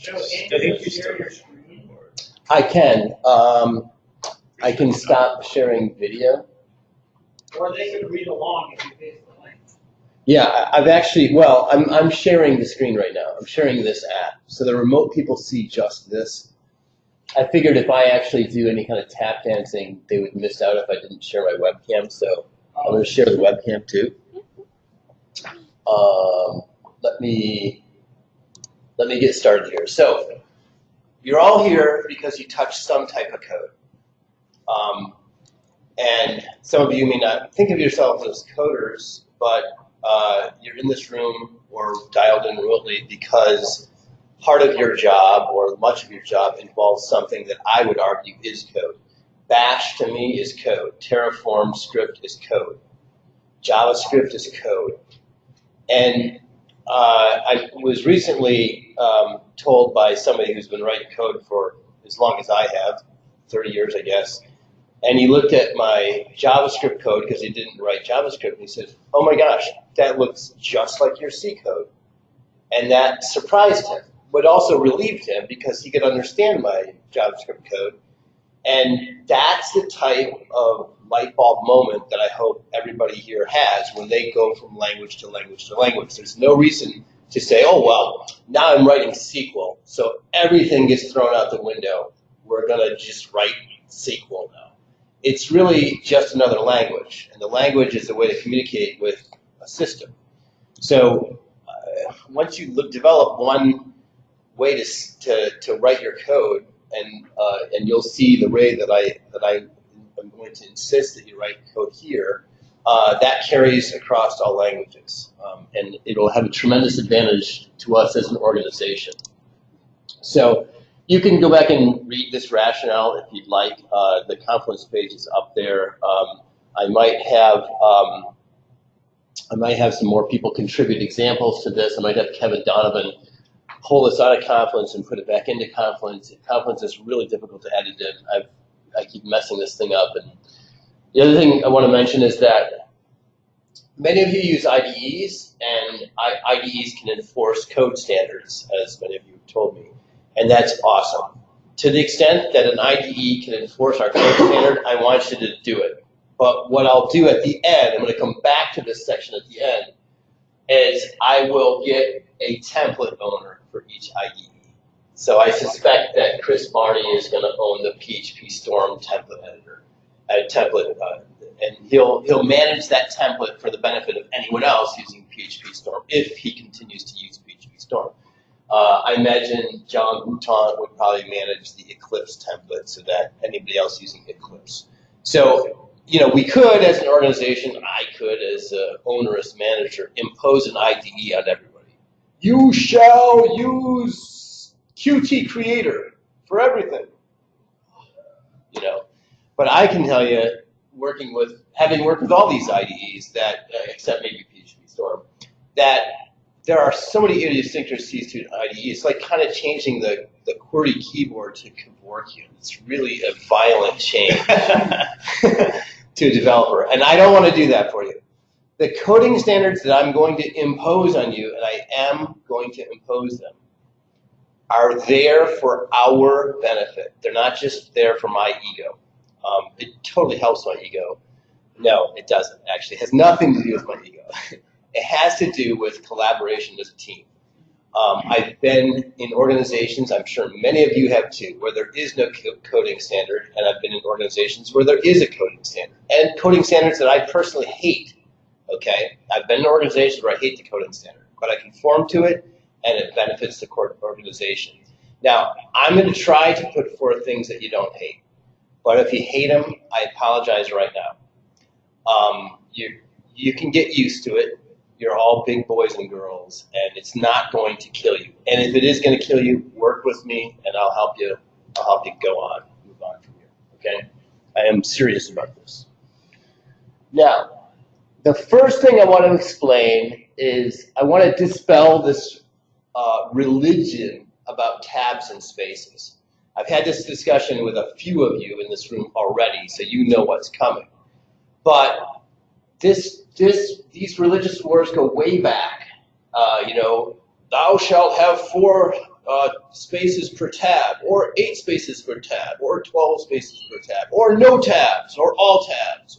So, and you can share your screen? I can. I can stop sharing video. Or they can read along if you paste the link. Yeah, I've actually, well, I'm sharing the screen right now. I'm sharing this app. So the remote people see just this. I figured if I actually do any kind of tap dancing, they would miss out if I didn't share my webcam. So I'm going to share the webcam too. Let me get started here. So you're all here because you touched some type of code. And some of you may not think of yourselves as coders, but you're in this room or dialed in remotely because part of your job or much of your job involves something that I would argue is code. Bash to me is code. Terraform script is code. JavaScript is code. And I was recently told by somebody who's been writing code for as long as I have, 30 years I guess, and he looked at my JavaScript code because he didn't write JavaScript, and he said, oh my gosh, that looks just like your C code. And that surprised him, but also relieved him because he could understand my JavaScript code. And that's the type of light bulb moment that I hope everybody here has when they go from language to language to language. There's no reason to say, oh, well, now I'm writing SQL, so everything gets thrown out the window. We're going to just write SQL now. It's really just another language, and the language is a way to communicate with a system. So once you develop one way to write your code, and you'll see the way that I am going to insist that you write code here, that carries across all languages, and it'll have a tremendous advantage to us as an organization. So you can go back and read this rationale if you'd like. The Confluence page is up there. I might have some more people contribute examples to this. I might have Kevin Donovan pull this out of Confluence and put it back into Confluence. Confluence is really difficult to edit in. I keep messing this thing up. And the other thing I want to mention is that many of you use IDEs, and IDEs can enforce code standards, as many of you have told me. And that's awesome. To the extent that an IDE can enforce our code standard, I want you to do it. But what I'll do at the end, I'm going to come back to this section at the end, is I will get a template owner for each IDE. So I suspect that Chris Barney is going to own the PHP Storm template editor, and he'll manage that template for the benefit of anyone else using PHP Storm if he continues to use PHP Storm. I imagine John Bouton would probably manage the Eclipse template so that anybody else using Eclipse. So, we could, as an organization, I could, as an onerous manager, impose an IDE on everybody. You shall use Qt Creator for everything. But I can tell you, having worked with all these IDEs, that except maybe PHP Storm, that there are so many idiosyncrasies to an IDE. It's like kind of changing the QWERTY keyboard to Kevorkian. It's really a violent change to a developer, and I don't want to do that for you. The coding standards that I'm going to impose on you, and I am going to impose them, are there for our benefit. They're not just there for my ego. It totally helps my ego. No, it doesn't, actually. It has nothing to do with my ego. It has to do with collaboration as a team. I've been in organizations, I'm sure many of you have too, where there is no coding standard, and I've been in organizations where there is a coding standard, and coding standards that I personally hate, okay? I've been in organizations where I hate the coding standard, but I conform to it, and it benefits the organization. Now, I'm going to try to put forth things that you don't hate, but if you hate them, I apologize right now. You can get used to it. You're all big boys and girls, and it's not going to kill you. And if it is going to kill you, work with me, and I'll help you. I'll help you go on, move on from here. Okay? I am serious about this. Now, the first thing I want to explain is I want to dispel this religion about tabs and spaces. I've had this discussion with a few of you in this room already, so you know what's coming. But these religious wars go way back. Thou shalt have 4 spaces per tab, or 8 spaces per tab, or 12 spaces per tab, or no tabs, or all tabs,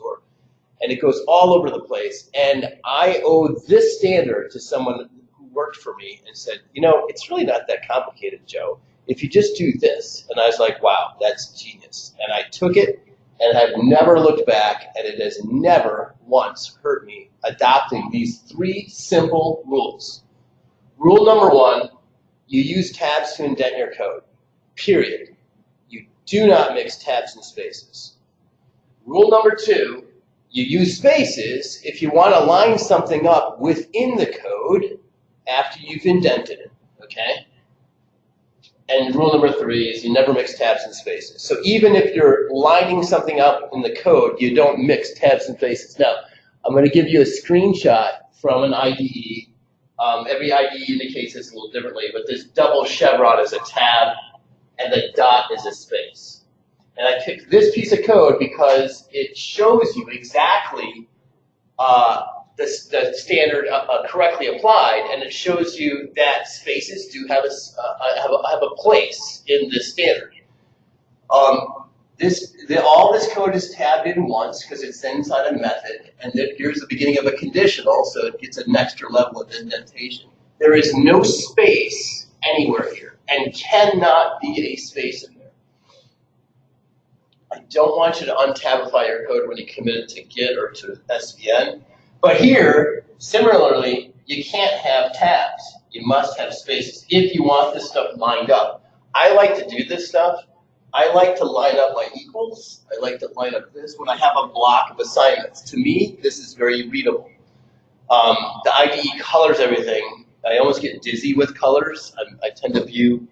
and it goes all over the place. And I owe this standard to someone who worked for me and said, you know, it's really not that complicated, Joe. If you just do this. And I was like, wow, that's genius. And I took it and have never looked back, and it has never once hurt me adopting these 3 simple rules. Rule number 1, you use tabs to indent your code, period. You do not mix tabs and spaces. Rule number 2, you use spaces if you want to line something up within the code after you've indented it, okay? And rule number 3 is you never mix tabs and spaces. So even if you're lining something up in the code, you don't mix tabs and spaces. Now, I'm going to give you a screenshot from an IDE. Every IDE indicates this a little differently, but this double chevron is a tab, and the dot is a space. And I picked this piece of code because it shows you exactly the standard correctly applied, and it shows you that spaces do have a place in this standard. All this code is tabbed in once because it's inside a method, and then here's the beginning of a conditional, so it gets an extra level of indentation. There is no space anywhere here, and cannot be a space in there. I don't want you to untabify your code when you commit it to Git or to SVN. But here, similarly, you can't have tabs. You must have spaces if you want this stuff lined up. I like to do this stuff. I like to line up my equals. I like to line up this when I have a block of assignments. To me, this is very readable. The IDE colors everything. I almost get dizzy with colors. I tend to view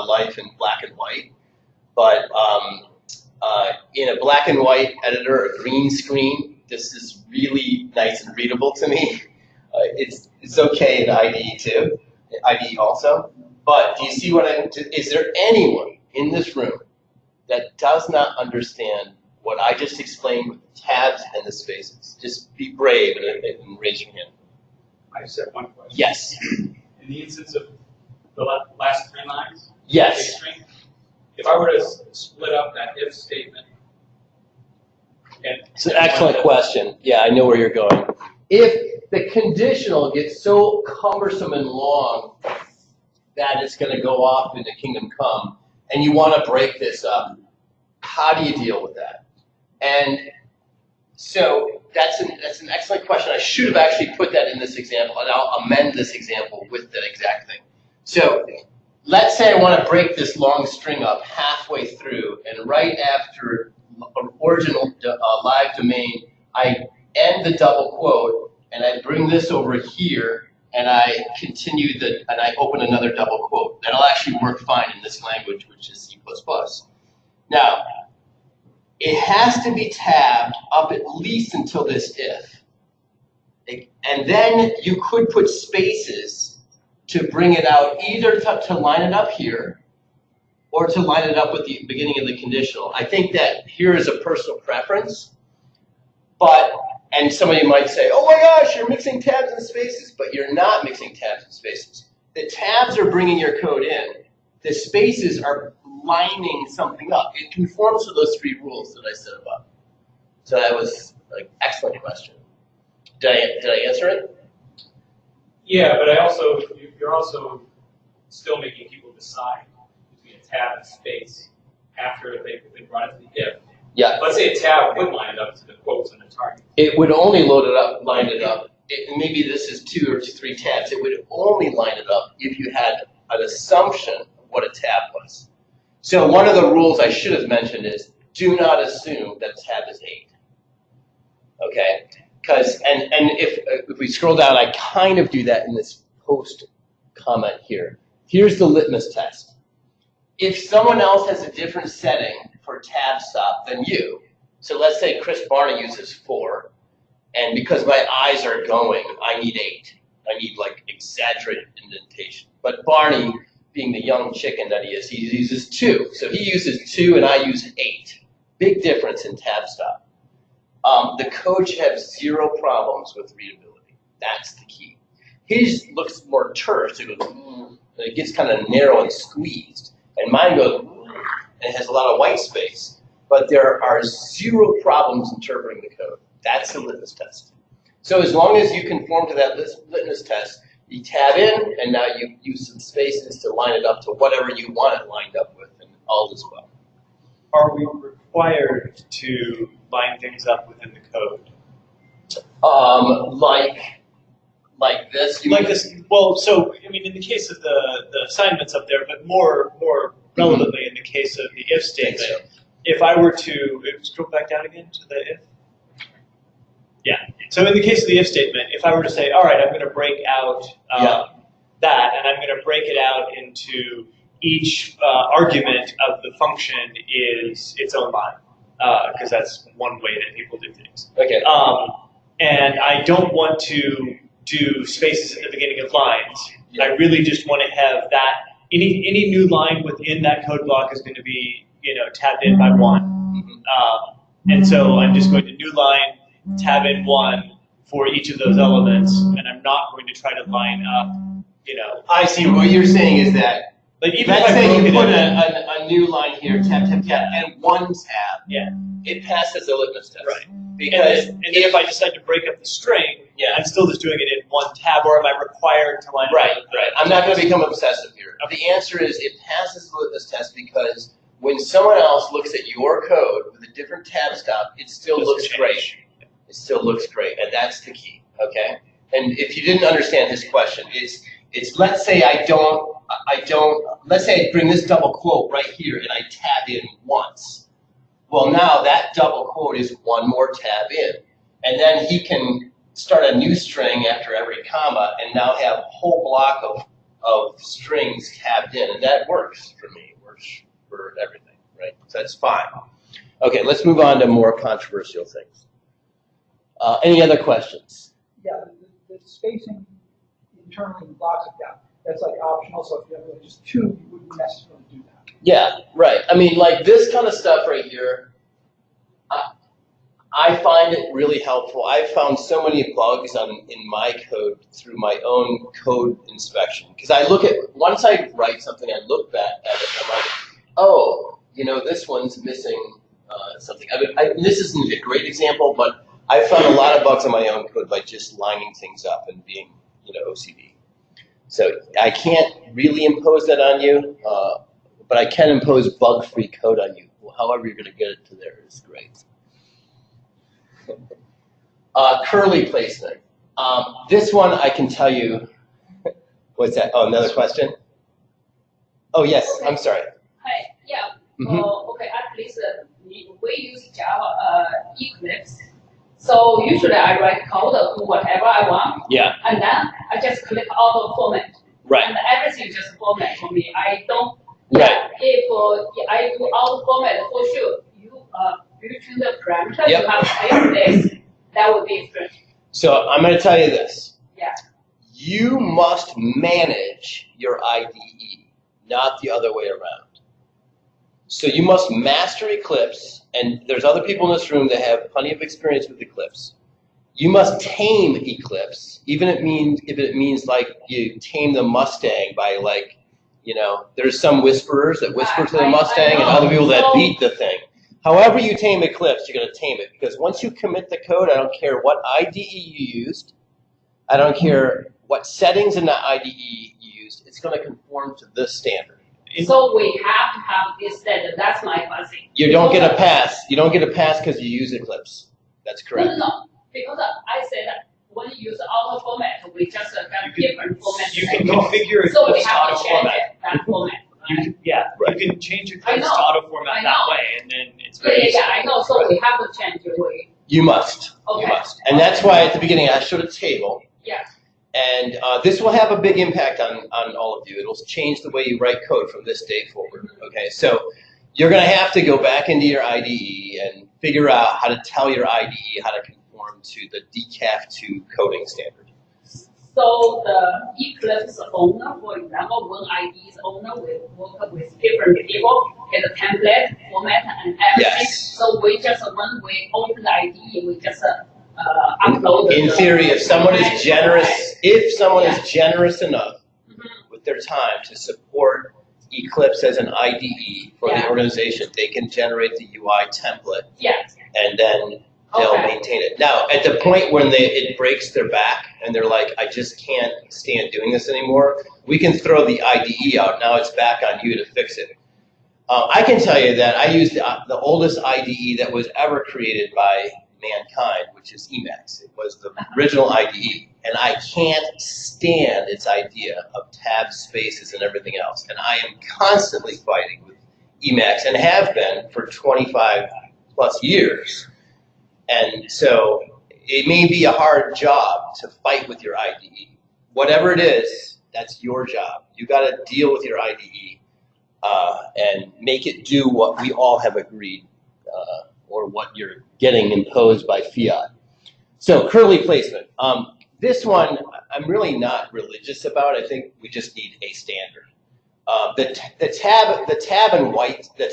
life in black and white. But in a black and white editor, a green screen, this is really nice and readable to me. It's okay in IDE too, IDE also. But do you see what is there anyone in this room that does not understand what I just explained with the tabs and the spaces? Just be brave and raise your hand. I just have one question. Yes. In the instance of the last 3 lines, yes. String, if I were to split up that if statement, it's an excellent question. Yeah, I know where you're going. If the conditional gets so cumbersome and long that it's going to go off into Kingdom Come, and you want to break this up, how do you deal with that? And so that's an excellent question. I should have actually put that in this example, and I'll amend this example with that exact thing. So let's say I want to break this long string up halfway through, and right after original live domain, I end the double quote, and I bring this over here, and I continue and I open another double quote. That'll actually work fine in this language, which is C++. Now, it has to be tabbed up at least until this if. And then you could put spaces to bring it out, either to line it up here, or to line it up with the beginning of the conditional. I think that here is a personal preference, and somebody might say, oh my gosh, you're mixing tabs and spaces, but you're not mixing tabs and spaces. The tabs are bringing your code in. The spaces are lining something up. It conforms to those 3 rules that I said above. So that was an excellent question. Did I answer it? Yeah, but you're also still making people decide between a tab and space after they brought it to the if. Yeah. Let's say a tab would line it up to the quotes on the target. It would only load it up, line it up. Maybe this is 2 or 3 tabs. It would only line it up if you had an assumption of what a tab was. So one of the rules I should have mentioned is do not assume that a tab is 8. Okay? Because if we scroll down, I kind of do that in this post comment here. Here's the litmus test. If someone else has a different setting for tab stop than you, so let's say Chris Barney uses 4, and because my eyes are going, I need 8. I need like exaggerated indentation. But Barney, being the young chicken that he is, he uses 2. So he uses 2 and I use 8. Big difference in tab stop. The code should have 0 problems with readability. That's the key. His looks more terse. It goes, and it gets kind of narrow and squeezed. And mine goes, and it has a lot of white space. But there are zero problems interpreting the code. That's the litmus test. So as long as you conform to that litmus test, you tab in, and now you use some spaces to line it up to whatever you want it lined up with, and all is well. Are we required to line things up within the code? Like this? Like this, well, so, I mean, in the case of the assignments up there, but more relevantly in the case of the if statement, so. If I were to, scroll back down again to the if? Yeah, so in the case of the if statement, if I were to say, all right, I'm going to break out that, and I'm going to break it out into each argument of the function is its own line, because that's one way that people do things. Okay. And I don't want to do spaces at the beginning of lines. Yeah. I really just want to have that, any new line within that code block is going to be, tabbed in by 1. And so I'm just going to new line, tab in 1 for each of those elements, and I'm not going to try to line up, I see. What you're saying is that, like even let's if I say broke you it put in- a new line here, tab, tab, tab, and 1 tab. Yeah. It passes the litmus test. Right. Because and then if I decide to break up the string, Yeah. I'm still just doing it in 1 tab, or am I required to line Right, it up? right. I'm not going to become obsessive here. The answer is it passes the litmus test because when someone else looks at your code with a different tab stop, it still Doesn't looks change. great. It still looks great, and that's the key. Okay. And if you didn't understand his question, it's let's say let's say I bring this double quote right here and I tab in once. Well, now that double quote is 1 more tab in, and then he can start a new string after every comma and now have a whole block of strings tabbed in, and that works for me. It works for everything, right? So that's fine. Okay, let's move on to more controversial things. Any other questions? Yeah, the spacing internally in blocks of depth, that's like optional, so if you have just 2, you wouldn't necessarily do that. Yeah, right. I mean, like this kind of stuff right here, I find it really helpful. I've found so many bugs in my code through my own code inspection. Because I look at, once I write something, I look back at it, and I'm like, oh, this one's missing something. This isn't a great example, but I found a lot of bugs in my own code by just lining things up and being, OCD. So I can't really impose that on you, but I can impose bug-free code on you. However you're going to get it to there is great. Curly placement. This one I can tell you. What's that? Oh, another question? Oh, yes. Okay. I'm sorry. Hi. Yeah. Mhm. Okay. At least we use Java Eclipse. So usually I write code to whatever I want, Yeah. and then I just click auto format, Right. and everything just format for me. I don't. Right. Yeah, if I do auto format for sure, between the parameters Yep. you have this, that would be strange. So I'm going to tell you this. Yeah. You must manage your IDE, not the other way around. So you must master Eclipse, and there's other people in this room that have plenty of experience with Eclipse. You must tame Eclipse, even if it means like you tame the Mustang by like, there's some whisperers that whisper to the I Mustang and know. other people that So- beat the thing. However you tame Eclipse, you're going to tame it, because once you commit the code, I don't care what IDE you used, I don't care what settings in that IDE you used, it's going to conform to this standard. So we have to have this standard. That's my fuzzy. You don't get a pass. You don't get a pass because you use Eclipse. That's correct. No. Because I said that when you use auto format, we just got different formats. You can configure So we Eclipse to have auto to change format. that format. Right? Right. You can change I Eclipse know. to auto format I that know. way, and then it's very easy. Yeah, I know. So we have to change the way. You must. Okay. You must. And that's why at the beginning I showed a table. Yeah. And this will have a big impact on all of you. It'll change the way you write code from this day forward. Okay, so you're going to have to go back into your IDE and figure out how to tell your IDE how to conform to the DEKAF 2 coding standard. So the Eclipse owner, for example, when ID's owner will work with different people, get a template, format, and everything. Yes. So we just, when we open the IDE, we just upload In the theory, if someone is format. generous, if someone is generous enough Mhm. with took their time to support Eclipse as an IDE for the organization, they can generate the UI template. Yes. And then they'll maintain it. Now, at the point when it breaks their back and they're like, I just can't stand doing this anymore, we can throw the IDE out. Now it's back on you to fix it. I can tell you that I used the oldest IDE that was ever created by mankind, which is Emacs. It was the original IDE. And I can't stand its idea of tab spaces and everything else. And I am constantly fighting with Emacs and have been for 25 plus years. And so it may be a hard job to fight with your IDE. Whatever it is, that's your job. You got to deal with your IDE and make it do what we all have agreed or what you're getting imposed by fiat. So curly placement. This one I'm really not religious about. I think we just need a standard. The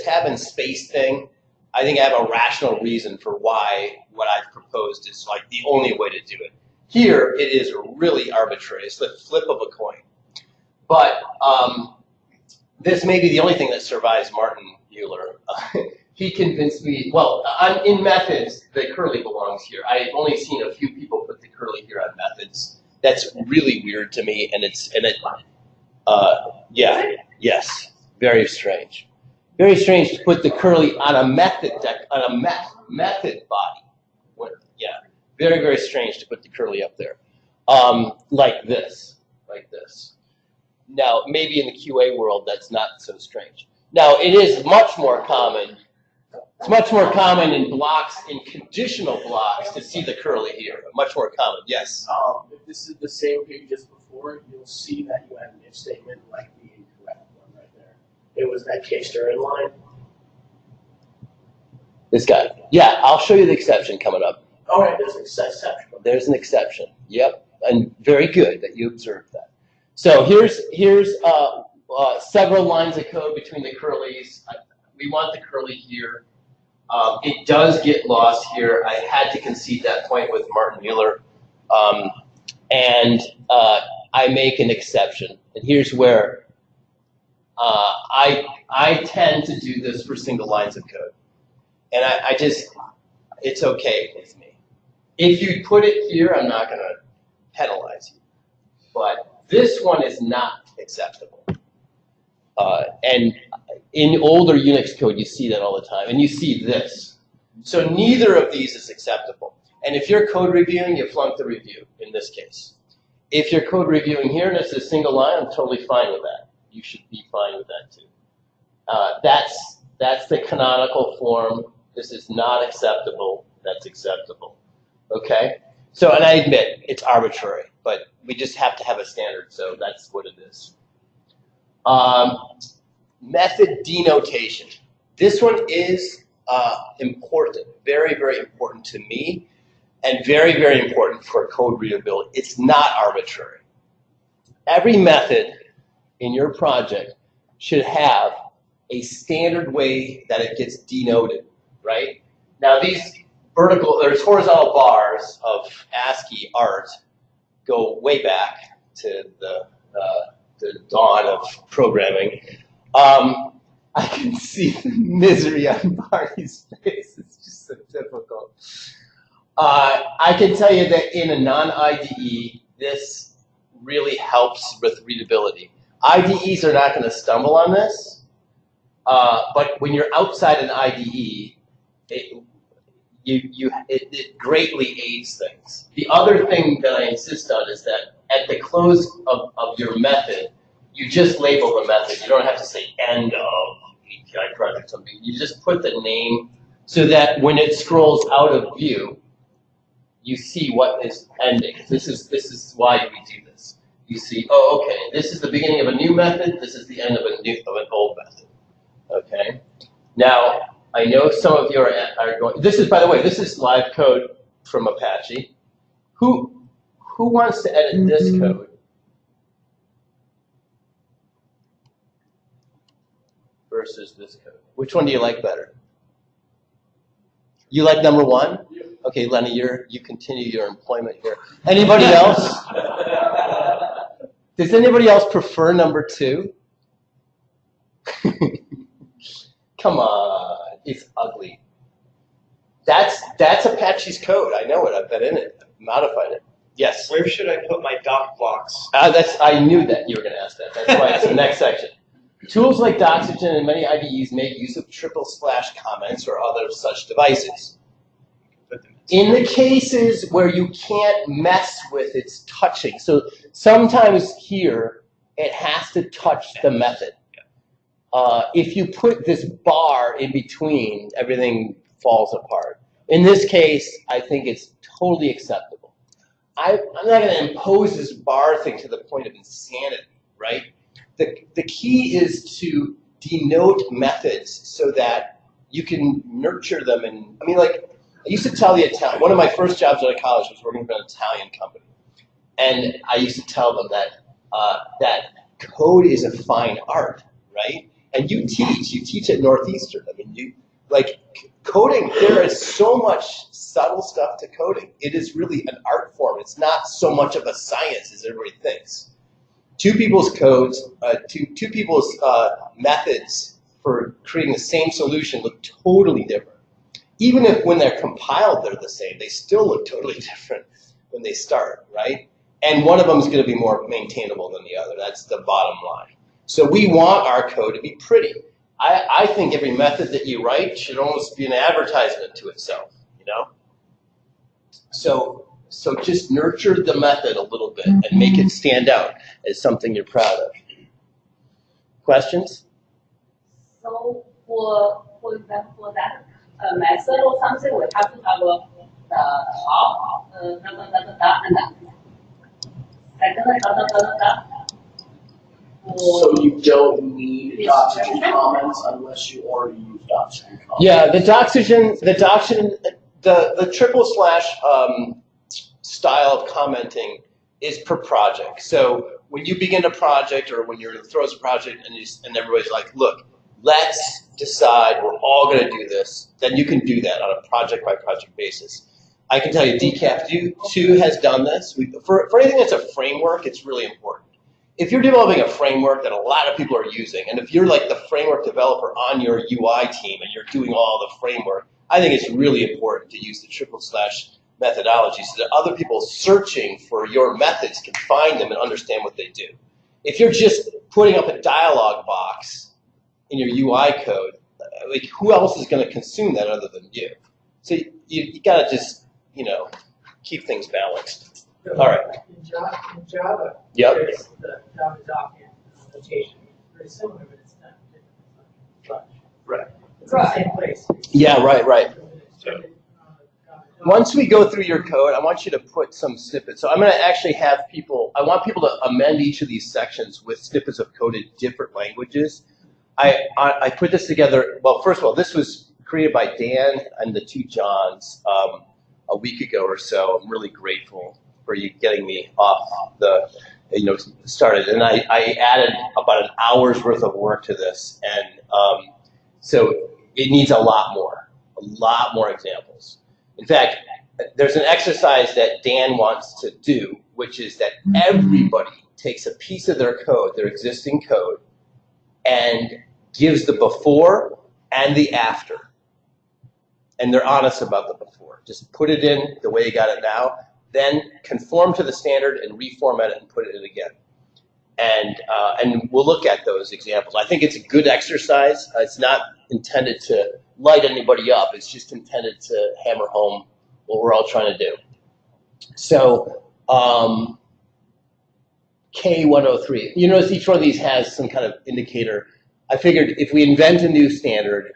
tab and space thing, I think I have a rational reason for why what I've proposed is like the only way to do it. Here, it is really arbitrary. It's the flip of a coin. But this may be the only thing that survives Martin Mueller. He convinced me, well, in methods, the curly belongs here. I've only seen a few people put the curly here on methods. That's really weird to me, yes, very strange. Very strange to put the curly on a method method body. Very, very strange to put the curly up there. Like this. Now, maybe in the QA world, that's not so strange. Now, it is much more common. It's much more common in blocks, in conditional blocks, to see the curly here. Much more common, yes? If this is the same page as before, you'll see that you have an if statement like the incorrect one right there. It was that K-Stern line. This guy. Yeah, I'll show you the exception coming up. All right, there's an exception. There's an exception. Yep, and very good that you observed that. So here's several lines of code between the curlies. We want the curly here. It does get lost here. I had to concede that point with Martin Mueller. I make an exception. And here's where I tend to do this for single lines of code. And it's okay with me. If you put it here, I'm not going to penalize you. But this one is not acceptable. And in older Unix code, you see that all the time. And you see this. So neither of these is acceptable. And if you're code reviewing, you flunk the review in this case. If you're code reviewing here and it's a single line, I'm totally fine with that. You should be fine with that too. That's the canonical form. This is not acceptable. That's acceptable. Okay? So, and I admit, it's arbitrary, but we just have to have a standard, so that's what it is. Method denotation. This one is important, very, very important to me, and very, very important for code readability. It's not arbitrary. Every method in your project should have a standard way that it gets denoted, right? Now there's horizontal bars of ASCII art go way back to the dawn of programming. I can see the misery on Barney's face. It's just so difficult. I can tell you that in a non-IDE, this really helps with readability. IDEs are not going to stumble on this, but when you're outside an IDE, it greatly aids things. The other thing that I insist on is that at the close of your method, you just label the method. You don't have to say end of API project something. You just put the name so that when it scrolls out of view, you see what is ending. This is why we do this. You see, oh, okay, this is the beginning of a new method. This is the end of an old method. Okay. Now I know some of you are going. This is, by the way, this is live code from Apache. Who wants to edit this code? Versus this code. Which one do you like better? You like number one? Okay, Lenny, you continue your employment here. Anybody else? Does anybody else prefer number 2? Come on, it's ugly. That's Apache's code. I know it. I've been in it. I've modified it. Yes. Where should I put my doc blocks? I knew that you were going to ask that. That's why it's the next section. Tools like Doxygen and many IDEs make use of triple slash comments or other such devices. In the cases where you can't mess with its touching, so sometimes here it has to touch the method. If you put this bar in between, everything falls apart. In this case, I think it's totally acceptable. I'm not going to impose this bar thing to the point of insanity, right? The key is to denote methods so that you can nurture them. And I mean, like, I used to tell the Italian, one of my first jobs out of college was working for an Italian company. And I used to tell them that that code is a fine art, right? And you teach at Northeastern. I mean, coding, there is so much subtle stuff to coding. It is really an art form. It's not so much of a science as everybody thinks. Two people's codes, two people's methods for creating the same solution look totally different. Even if when they're compiled they're the same, they still look totally different when they start, right? And one of them is going to be more maintainable than the other. That's the bottom line. So we want our code to be pretty. I think every method that you write should almost be an advertisement to itself, you know? So just nurture the method a little bit and make it stand out as something you're proud of. Questions? So for example, for that method or something, we have to have the top, and then second, So you don't need Doxygen comments unless you already use Doxygen comments. Yeah, the Doxygen, the triple slash style of commenting is per project. So when you begin a project or when you're in the throes of a project and everybody's like, look, let's decide we're all going to do this, then you can do that on a project by project basis. I can tell you DEKAF 2 has done this. For anything that's a framework, it's really important. If you're developing a framework that a lot of people are using, and if you're like the framework developer on your UI team and you're doing all the framework, I think it's really important to use the triple slash methodology so that other people searching for your methods can find them and understand what they do. If you're just putting up a dialog box in your UI code, like who else is going to consume that other than you? So you got to just, keep things balanced. All right. In Java, Yep. there's the Java document notation. It's very similar, but it's not different. Right. It's in the same place. Yeah, right. So, Once we go through your code, I want you to put some snippets. So I'm going to actually have I want people to amend each of these sections with snippets of code in different languages. I put this together, well, first of all, this was created by Dan and the two Johns a week ago or so. I'm really grateful for you getting me off started. And I added about an hour's worth of work to this. And so it needs a lot more examples. In fact, there's an exercise that Dan wants to do, which is that everybody takes a piece of their code, their existing code, and gives the before and the after. And they're honest about the before. Just put it in the way you got it now, then conform to the standard and reformat it and put it in again. And we'll look at those examples. I think it's a good exercise. It's not intended to light anybody up. It's just intended to hammer home what we're all trying to do. So K103. You notice each one of these has some kind of indicator. I figured if we invent a new standard,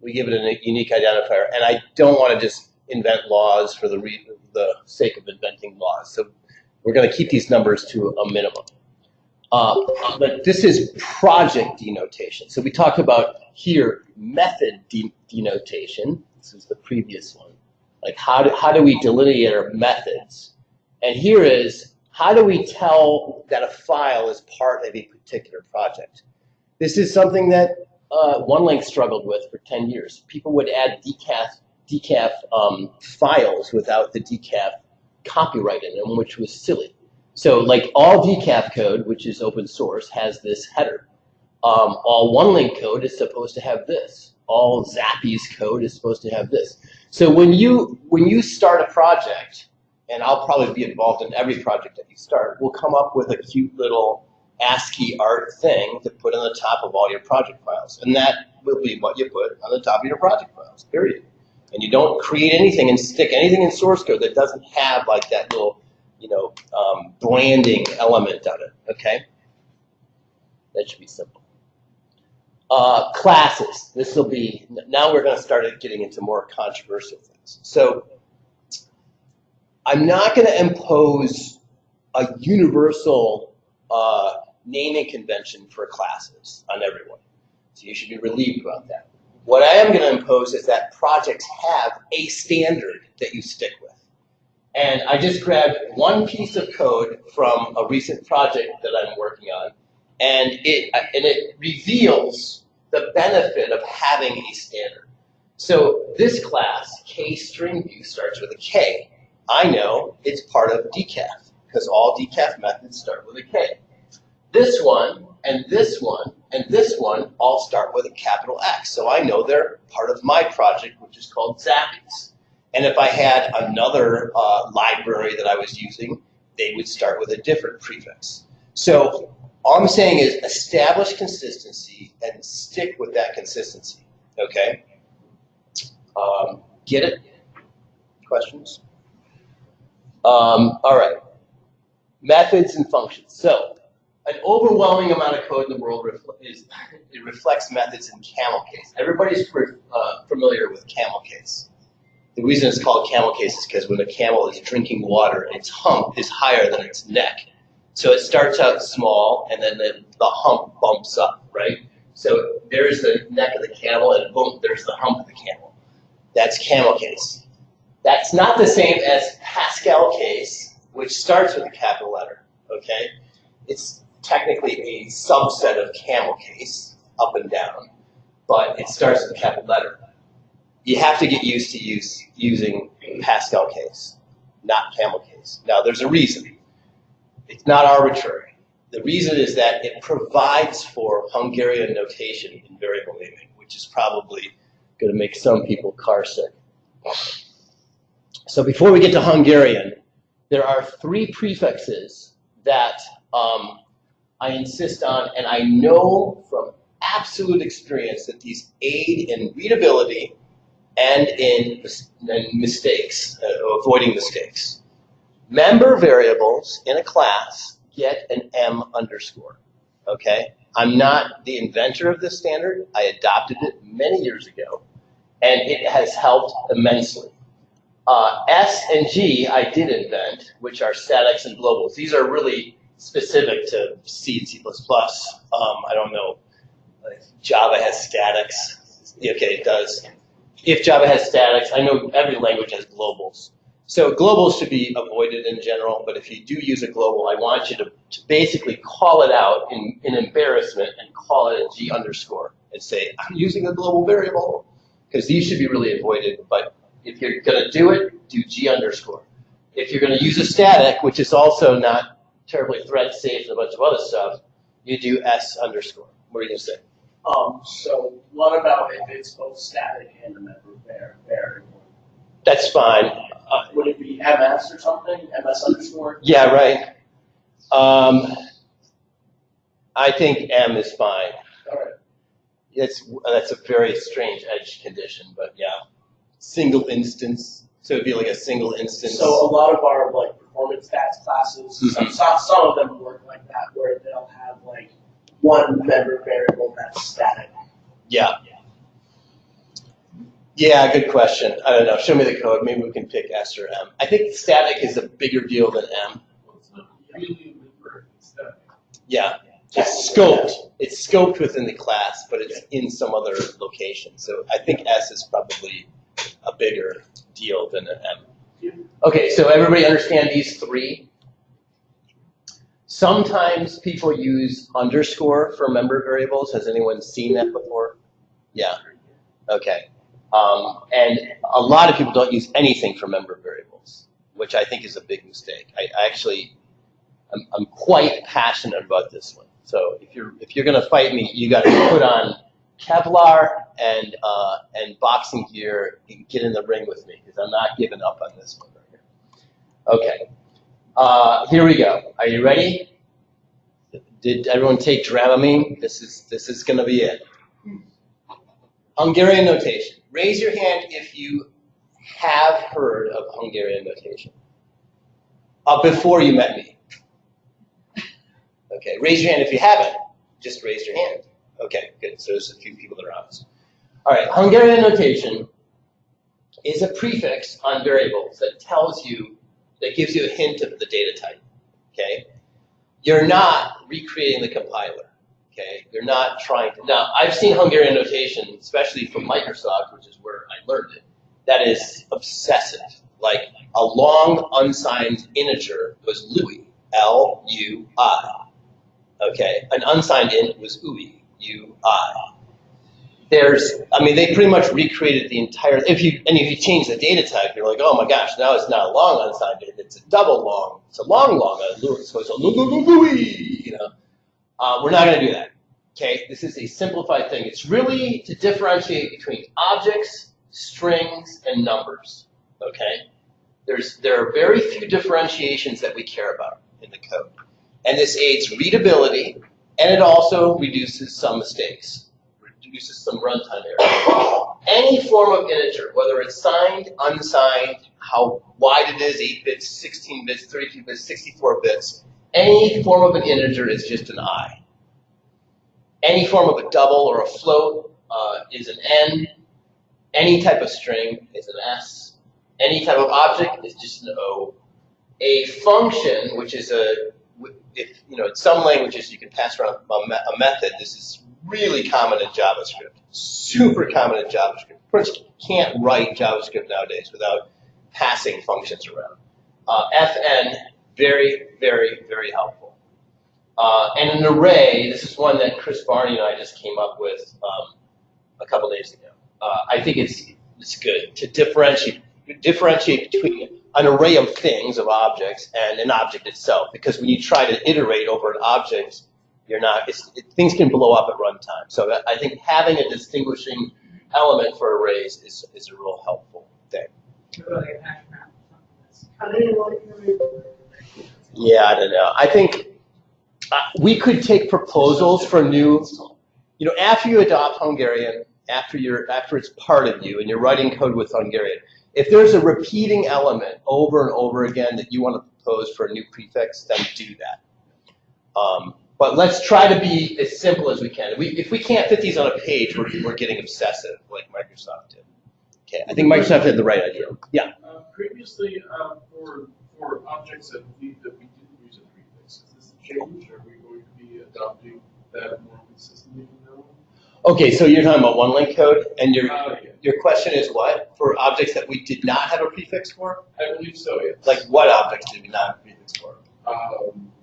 we give it a unique identifier. And I don't want to just invent laws for the sake of inventing laws. So we're going to keep these numbers to a minimum. But this is project denotation. So we talked about here method denotation. This is the previous one. Like how do we delineate our methods? And here is how do we tell that a file is part of a particular project? This is something that OneLink struggled with for 10 years. People would add DEKAF files without the DEKAF copyright in them, which was silly. So like all DEKAF code, which is open source, has this header. All OneLink code is supposed to have this. All Zappy's code is supposed to have this. So when you start a project, and I'll probably be involved in every project that you start, we'll come up with a cute little ASCII art thing to put on the top of all your project files. And that will be what you put on the top of your project files, period. And you don't create anything and stick anything in source code that doesn't have like that little, branding element on it, okay? That should be simple. Classes. This will be, now we're going to start getting into more controversial things. So I'm not going to impose a universal naming convention for classes on everyone. So you should be relieved about that. What I am going to impose is that projects have a standard that you stick with. And I just grabbed one piece of code from a recent project that I'm working on, and it reveals the benefit of having a standard. So this class, KStringView, starts with a K. I know it's part of DEKAF, because all DEKAF methods start with a K. This one, and this one, and this one all start with a capital X. So I know they're part of my project, which is called Zappy's. And if I had another library that I was using, they would start with a different prefix. So all I'm saying is establish consistency and stick with that consistency, okay? Get it? Questions? All right. Methods and functions. So an overwhelming amount of code in the world reflects methods in camel case. Everybody's familiar with camel case. The reason it's called camel case is because when a camel is drinking water, its hump is higher than its neck. So it starts out small, and then the hump bumps up, right? So there's the neck of the camel, and boom, there's the hump of the camel. That's camel case. That's not the same as Pascal case, which starts with a capital letter, okay? It's technically a subset of camel case, up and down, but it starts with a capital letter. You have to get used to using Pascal case, not camel case. Now, there's a reason. It's not arbitrary. The reason is that it provides for Hungarian notation in variable naming, which is probably going to make some people car sick. So before we get to Hungarian, there are 3 prefixes that I insist on, and I know from absolute experience that these aid in readability and in mistakes, avoiding mistakes. Member variables in a class get an M underscore, okay? I'm not the inventor of this standard. I adopted it many years ago, and it has helped immensely. S and G I did invent, which are statics and globals. These are really specific to C and C++. I don't know, like Java has statics. Okay, it does. If Java has statics, I know every language has globals. So globals should be avoided in general, but if you do use a global, I want you to basically call it out in embarrassment and call it a G underscore and say, I'm using a global variable, because these should be really avoided. But if you're going to do it, do G underscore. If you're going to use a static, which is also not terribly thread safe and a bunch of other stuff, you do S underscore. What are you going to say? So what about if it's both static and a member variable? That's fine. Would it be MS or something? MS underscore? Yeah, right. I think M is fine. All right. That's a very strange edge condition, but yeah. Single instance. So it'd be like a single instance. So a lot of our like performance stats classes, some of them work like that, where they'll have like one member variable that's static. Yeah. Yeah, good question. I don't know. Show me the code. Maybe we can pick S or M. I think static is a bigger deal than M. Well, it's not really member static. Yeah. It's scoped. It's scoped within the class, but it's in some other location. So I think S is probably a bigger deal than an M. Okay, so everybody understand these 3? Sometimes people use underscore for member variables. Has anyone seen that before? Yeah. Okay. And a lot of people don't use anything for member variables, which I think is a big mistake. I actually I'm quite passionate about this one. So if you're gonna fight me, you got to put on Kevlar and boxing gear and get in the ring with me, because I'm not giving up on this one right here. Okay, here we go. Are you ready? Did everyone take Dramamine? This is gonna be it. Hungarian notation. Raise your hand if you have heard of Hungarian notation before you met me. Okay, raise your hand if you haven't. Just raise your hand. Okay, good. So there's a few people that are honest. All right, Hungarian notation is a prefix on variables that tells you, that gives you a hint of the data type. Okay, you're not recreating the compiler. Okay, you're not trying to. Now, I've seen Hungarian notation, especially from Microsoft, which is where I learned it. That is obsessive. Like a long unsigned integer was Louis, L-U-I. Okay, an unsigned int was UI, U-I. They pretty much recreated the entire. If you change the data type, you're like, oh my gosh, now it's not a long unsigned int, it's a double long. It's a long, so it's a Louis. You know, we're not going to do that. Okay, this is a simplified thing. It's really to differentiate between objects, strings, and numbers. Okay, there are very few differentiations that we care about in the code. And this aids readability, and it also reduces some mistakes, reduces some runtime errors. Any form of integer, whether it's signed, unsigned, how wide it is, 8 bits, 16 bits, 32 bits, 64 bits, any form of an integer is just an I. Any form of a double or a float is an N. Any type of string is an S. Any type of object is just an O. A function, which is in some languages you can pass around a method. This is really common in JavaScript. Super common in JavaScript. First, you can't write JavaScript nowadays without passing functions around. Fn, very, very, very helpful. And an array, this is one that Chris Barney and I just came up with a couple days ago. I think it's good to differentiate between an array of things, of objects, and an object itself. Because when you try to iterate over an object, things can blow up at runtime. So I think having a distinguishing element for arrays is a real helpful thing. Yeah, I don't know. I think we could take proposals for new, after you adopt Hungarian, after it's part of you and you're writing code with Hungarian, if there's a repeating element over and over again that you want to propose for a new prefix, then do that. But let's try to be as simple as we can. If we can't fit these on a page, we're getting obsessive like Microsoft did. Okay, I think Microsoft had the right idea. Yeah. Previously, for objects that we didn't use a prefix, is this a change? Are we going to be adopting that more consistently now? Okay, so you're talking about one-line code, and your question is what? For objects that we did not have a prefix for? I believe so, yes. Like what objects did we not have a prefix for?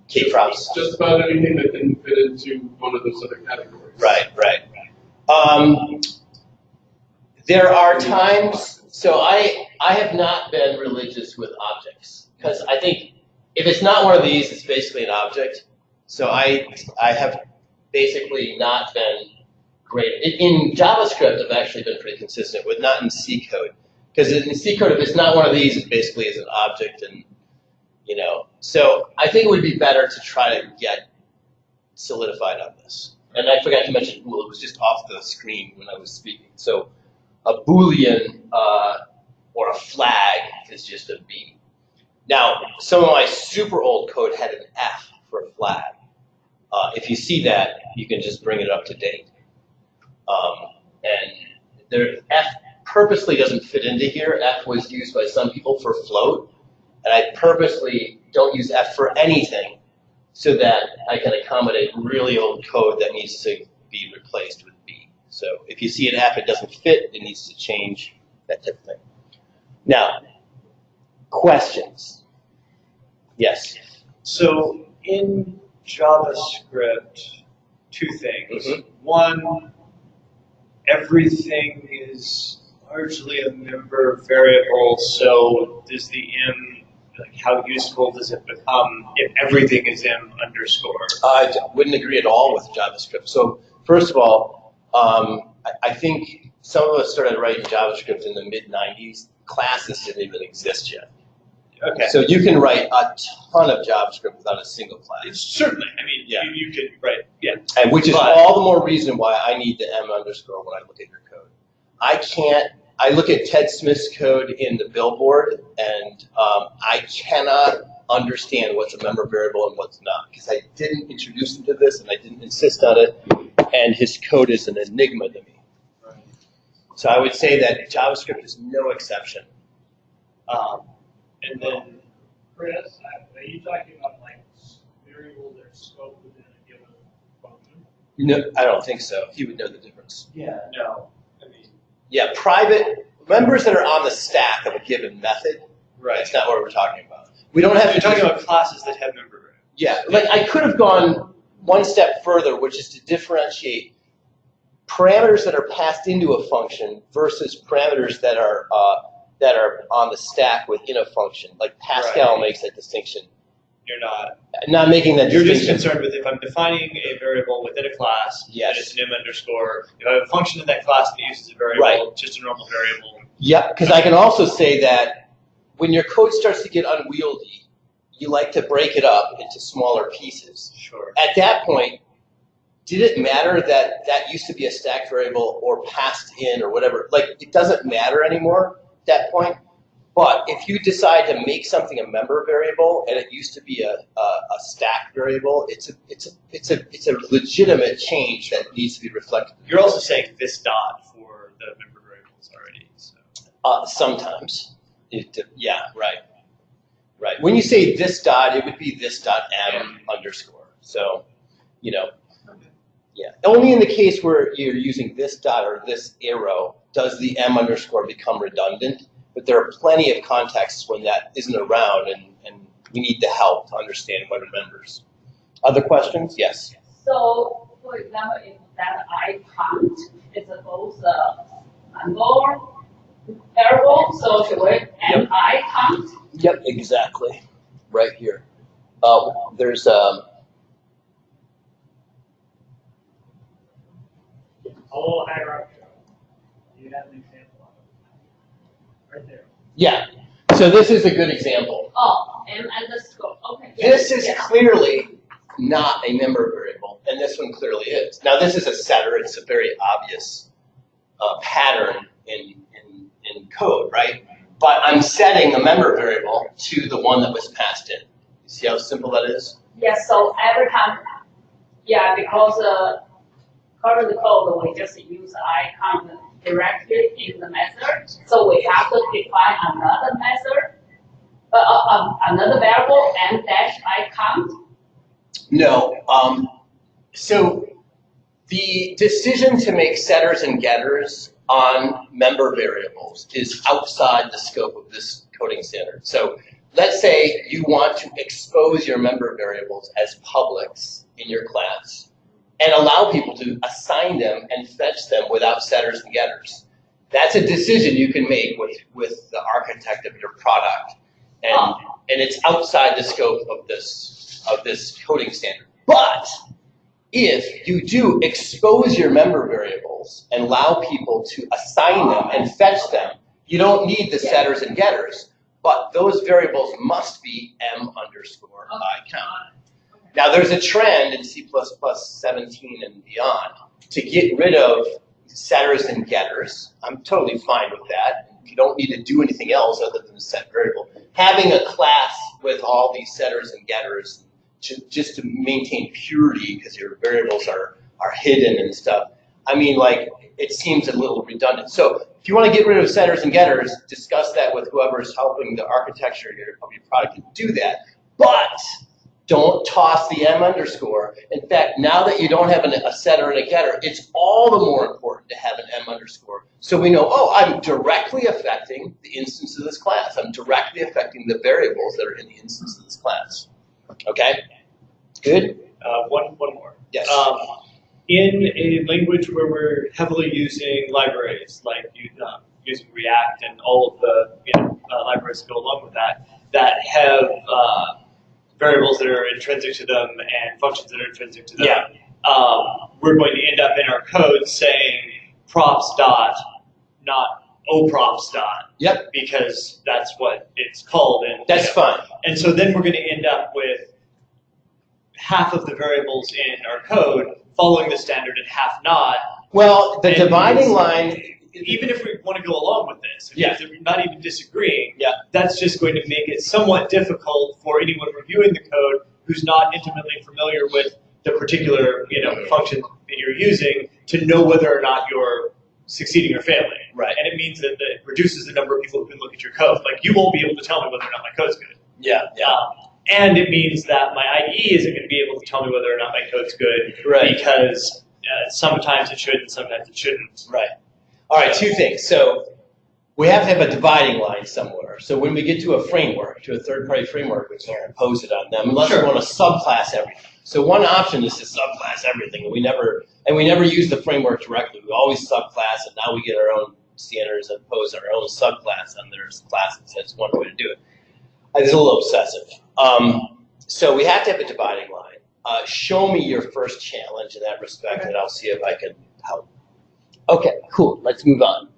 K-props. Just about anything that didn't fit into one of those other categories. Right. There are times, so I have not been religious with objects, because I think if it's not one of these, it's basically an object. So I have basically not been great. In JavaScript, I've actually been pretty consistent with, not in C code. Because in C code, if it's not one of these, it basically is an object, and so I think it would be better to try to get solidified on this. And I forgot to mention bool. It was just off the screen when I was speaking. So a Boolean or a flag is just a B. Now, some of my super old code had an F for a flag. If you see that, you can just bring it up to date. And F purposely doesn't fit into here. F was used by some people for float, and I purposely don't use F for anything so that I can accommodate really old code that needs to be replaced with B. So if you see an F, it doesn't fit, it needs to change, that type of thing. Now, questions? Yes? So in JavaScript, two things. One, everything is largely a member variable, so does the Like, how useful does it become if everything is M underscore? I wouldn't agree at all with JavaScript. So first of all, I think some of us started writing JavaScript in the mid-90s. Classes didn't even exist yet. Okay. So you can write a ton of JavaScript without a single class. Certainly. I mean, Yeah. you can, right, yeah. And which is But- all the more reason why I need the M underscore when I look at your code. I look at Ted Smith's code in the Billboard, and I cannot understand what's a member variable and what's not, because I didn't introduce him to this, and I didn't insist on it, and his code is an enigma to me. So I would say that JavaScript is no exception. And then, Chris, are you talking about like variables that are scoped within a given function? No, I don't think so. He would know the difference. yeah, no. I mean, Yeah, private members that are on the stack of a given method. right. That's not what we're talking about. We don't have You're talking about classes that have member variables. Yeah, like I could have gone one step further, which is to differentiate parameters that are passed into a function versus parameters that are on the stack within a function. Like Pascal Right. makes that distinction. You're not. I'm not making that You're just distinction. concerned with if I'm defining a variable within a class, Yes. and it's an M underscore. If I have a function in that class that uses a variable, Right. just a normal variable. Yeah, because I can also say that when your code starts to get unwieldy, you like to break it up into smaller pieces. Sure. At that point, did it matter that that used to be a stack variable or passed in or whatever? Like, it doesn't matter anymore at that point. But if you decide to make something a member variable and it used to be a stack variable, it's a legitimate change that needs to be reflected. You're also saying this dot for the member variables already. So. Sometimes, yeah, right. When you say this dot, it would be this dot m underscore. So, yeah. Only in the case where you're using this dot or this arrow does the m underscore become redundant. But there are plenty of contexts when that isn't around, and we need the help to understand what are members. Other questions? Yes. So, for example, if that I count is both a member variable, so should we Yep. I count? Yep, exactly. Right here. There's A little higher up. You have an example of it. Right there. yeah. So this is a good example. Oh, M underscore, okay. This is yes. clearly not a member variable, and this one clearly is. Now this is a setter. It's a very obvious pattern in code, right? But I'm setting a member variable to the one that was passed in. You see how simple that is? Yes, so every time, yeah, because current code, we just use I count directly in the method. So we have to define another method, another variable, m dash I count. No. So the decision to make setters and getters on member variables is outside the scope of this coding standard. So let's say you want to expose your member variables as publics in your class and allow people to assign them and fetch them without setters and getters. That's a decision you can make with the architect of your product. And it's outside the scope of this coding standard. But if you do expose your member variables and allow people to assign them and fetch them, you don't need the setters and getters, but those variables must be m underscore I count. Now there's a trend in C++ 17 and beyond to get rid of setters and getters. I'm totally fine with that. You don't need to do anything else other than set variable. Having a class with all these setters and getters just to maintain purity because your variables are hidden and stuff. I mean, like, it seems a little redundant. So if you want to get rid of setters and getters, discuss that with whoever's helping the architecture of your product to do that. But don't toss the m underscore. In fact, now that you don't have a setter and a getter, it's all the more important to have an m underscore. So we know, oh, I'm directly affecting the instance of this class. I'm directly affecting the variables that are in the instance of this class. Okay? Good? One more. Yes. In a language where we're heavily using libraries, like using React and all of the libraries that go along with that, that have variables that are intrinsic to them and functions that are intrinsic to them, we're going to end up in our code saying props dot, not oprops dot. Yep. Because that's what it's called. And that's fine. And so then we're going to end up with half of the variables in our code following the standard and half not. Well, the dividing line, even if we want to go along with this, if we're not even disagreeing, yeah, that's just going to make it somewhat difficult for anyone reviewing the code who's not intimately familiar with the particular function that you're using to know whether or not you're succeeding or failing. Right. And it means that it reduces the number of people who can look at your code. Like, you won't be able to tell me whether or not my code's good. Yeah, yeah. And it means that my IDE isn't going to be able to tell me whether or not my code's good, right, because sometimes it should and sometimes it shouldn't. Right. All right, two things. So we have to have a dividing line somewhere. So when we get to a framework, to a third-party framework, we can't impose it on them unless we want to subclass everything. So one option is to subclass everything, and we never use the framework directly. We always subclass, and now we get our own standards and impose our own subclass on their classes. That's one way to do it. It's a little obsessive. So we have to have a dividing line. Show me your first challenge in that respect, and I'll see if I can help. Okay, cool. Let's move on.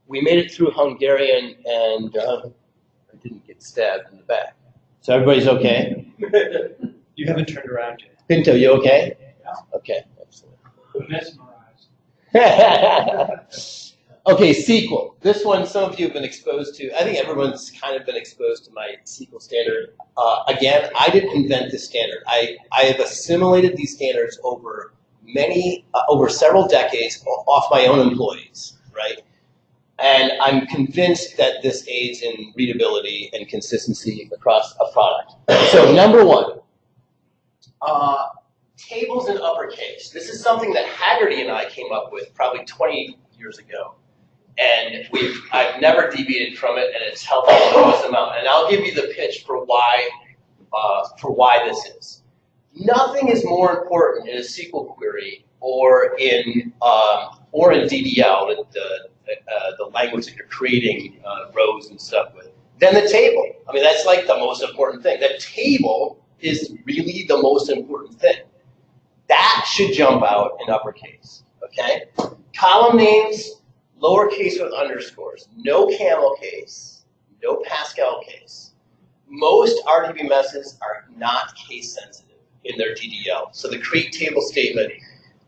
We made it through Hungarian, and I didn't get stabbed in the back. So everybody's okay? You haven't turned around yet. Pinto, you okay? Yeah. Okay, excellent. Mesmerized. Okay, SQL. This one, some of you have been exposed to. I think everyone's kind of been exposed to my SQL standard. Again, I didn't invent this standard. I have assimilated these standards over several decades off my own employees, right? And I'm convinced that this aids in readability and consistency across a product. So number one, tables in uppercase. This is something that Haggerty and I came up with probably 20 years ago. And I've never deviated from it, and it's helped an enormous amount. And I'll give you the pitch for why this is. Nothing is more important in a SQL query or in DDL, the language that you're creating rows and stuff with, than the table. I mean, that's like the most important thing. The table is really the most important thing. That should jump out in uppercase, okay? Column names, lowercase with underscores. No camel case, no Pascal case. Most RDBMSs are not case sensitive in their DDL. So the create table statement,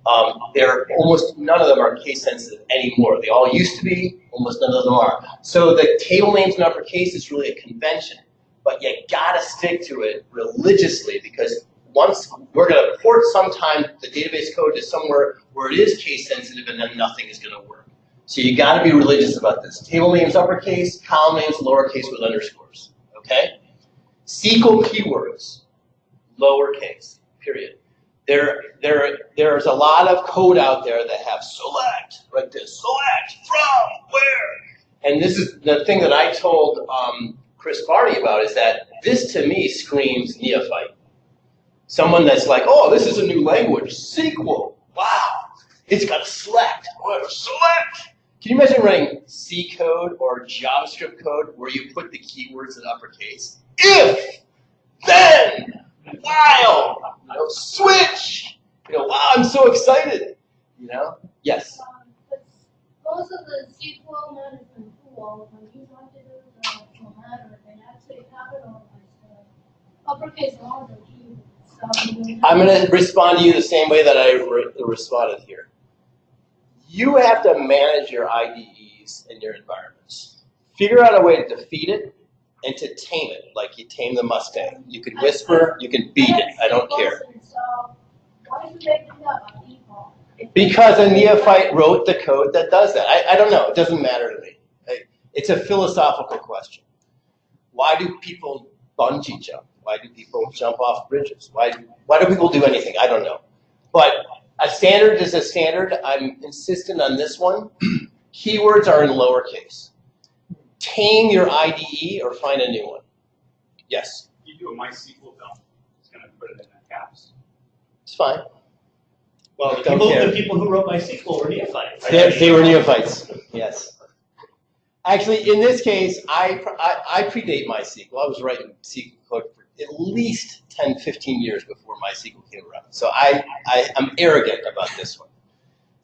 almost none of them are case sensitive anymore. They all used to be, almost none of them are. So the table names in uppercase is really a convention, but you gotta stick to it religiously, because once we're gonna port sometime the database code to somewhere where it is case sensitive, and then nothing is gonna work. So you gotta be religious about this. Table names uppercase, column names lowercase with underscores, okay? SQL keywords, lowercase, period. There's a lot of code out there that have select, like this, select from where. And this is the thing that I told Chris Barney about, is that this to me screams neophyte. Someone that's like, oh, this is a new language, SQL, wow, it's got a select, what a select. Can you imagine running C code or JavaScript code where you put the keywords in uppercase? If, then, while, switch. Wow, I'm so excited. Yes. Most of the SQL management tool, when you want to do the formatter, they actually capitalize the uppercase on the key. So I'm going to respond to you the same way that I responded here. You have to manage your IDEs and your environments. Figure out a way to defeat it and to tame it, like you tame the Mustang. You can whisper, you can beat it, I don't care. So why do they do that by default? Because a neophyte wrote the code that does that. I don't know, it doesn't matter to me. It's a philosophical question. Why do people bungee jump? Why do people jump off bridges? Why do people do anything? I don't know. But a standard is a standard. I'm insistent on this one. Keywords are in lowercase. Tame your IDE or find a new one. Yes? You do a MySQL dump, it's going to put it in caps. It's fine. Well, the people who wrote MySQL were neophytes. They were neophytes, yes. Actually, in this case, I predate MySQL. I was writing SQL code for at least 10, 15 years before MySQL came around. So I'm arrogant about this one.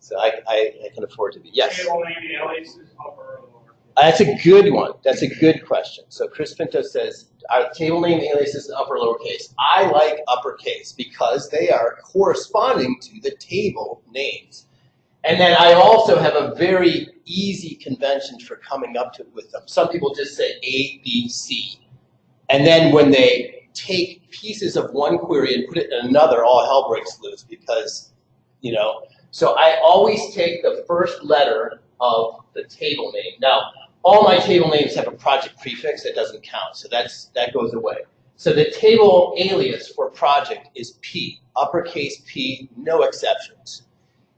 So I can afford to be. Yes? Table name aliases, upper or lower? That's a good one. That's a good question. So Chris Pinto says, our table name aliases upper lowercase. I like uppercase because they are corresponding to the table names. And then I also have a very easy convention for coming up with them. Some people just say A, B, C. And then when they take pieces of one query and put it in another, all hell breaks loose because, you know. So I always take the first letter of the table name. Now, all my table names have a project prefix that doesn't count, so that goes away. So the table alias for project is P, uppercase P, no exceptions.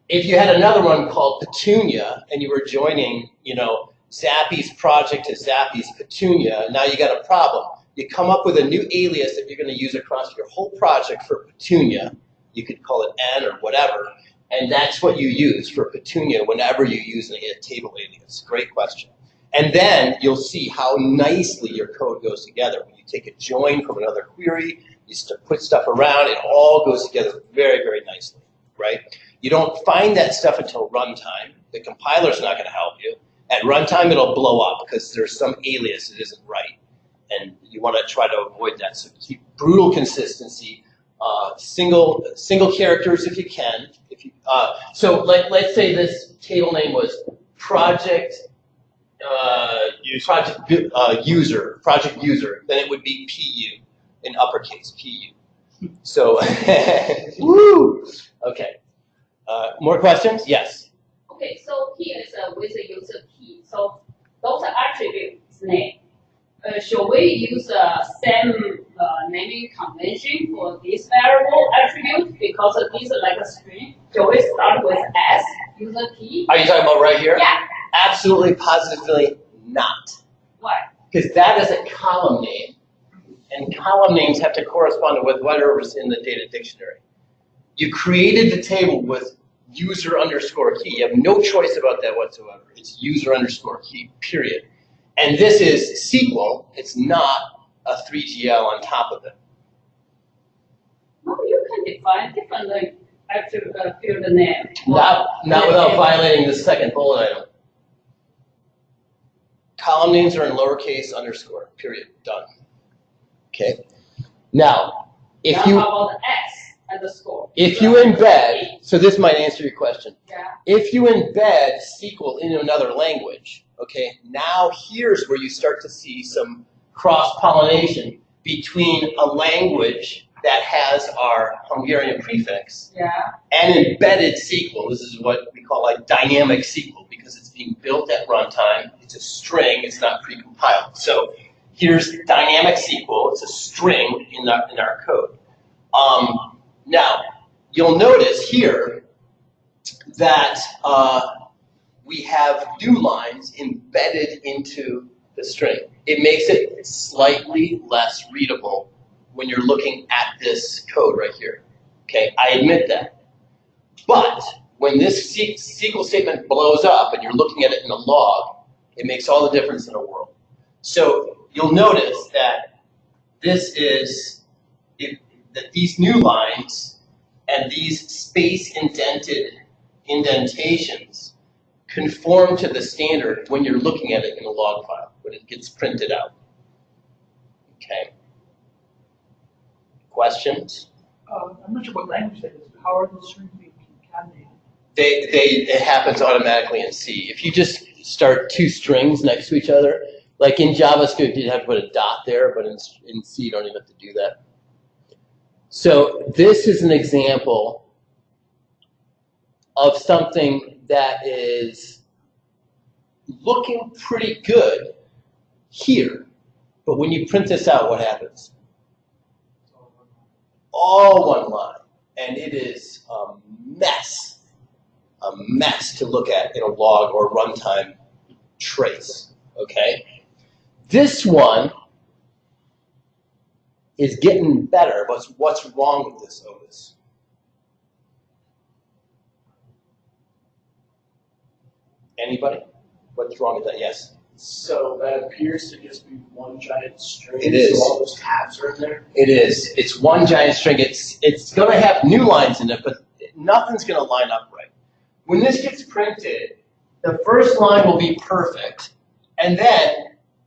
If you had another one called Petunia and you were joining, you know, Zappy's project to Zappy's Petunia, now you got a problem. You come up with a new alias that you're going to use across your whole project for Petunia. You could call it N or whatever, and that's what you use for Petunia whenever you use a table alias. Great question. And then you'll see how nicely your code goes together. When you take a join from another query, you put stuff around, it all goes together very, very nicely, right? You don't find that stuff until runtime. The compiler's not going to help you. At runtime, it'll blow up because there's some alias that isn't right. And you want to try to avoid that. So keep brutal consistency, single characters if you can. So let's say this table name was project user, then it would be PU in uppercase, PU. So, woo! Okay. More questions? Yes. Okay, so here is with the user key. So those are attributes name. Should we use the same naming convention for this variable attribute because these are like a string? Should we start with S, user key? Are you talking about right here? Yeah. Absolutely, positively not. Why? Because that is a column name, and column names have to correspond with whatever's in the data dictionary. You created the table with user underscore key. You have no choice about that whatsoever. It's user underscore key, period. And this is SQL. It's not a 3GL on top of it. No, you can define different field name. Not without violating the second bullet item. Column names are in lowercase underscore, period, done. Okay. Now, if How you about S underscore? if you embed, so this might answer your question. Yeah. If you embed SQL into another language, okay, now here's where you start to see some cross-pollination between a language that has our Hungarian prefix and embedded SQL. This is what we call like dynamic SQL because it's being built at runtime. It's a string. It's not precompiled. So here's dynamic SQL. It's a string in our code. Now, you'll notice here that we have new lines embedded into the string. It makes it slightly less readable when you're looking at this code right here. Okay, I admit that. But when this SQL statement blows up and you're looking at it in a log, it makes all the difference in the world. So you'll notice that this is, that these new lines and these space indented indentations conform to the standard when you're looking at it in a log file, when it gets printed out. Okay. Questions? I'm not sure what language that is. How are the strings being concatenated? It happens automatically in C. If you just start two strings next to each other, like in JavaScript, you'd have to put a dot there, but in C, you don't even have to do that. So this is an example of something that is looking pretty good here. But when you print this out, what happens? All one line. And it is a mess to look at in a log or runtime trace, okay? This one is getting better, but what's wrong with this, Otis? Anybody? What's wrong with that? Yes? So that appears to just be one giant string. It is. So all those tabs are in there. It is. It's one giant string. It's going to have new lines in it, but nothing's going to line up right. When this gets printed, the first line will be perfect, and then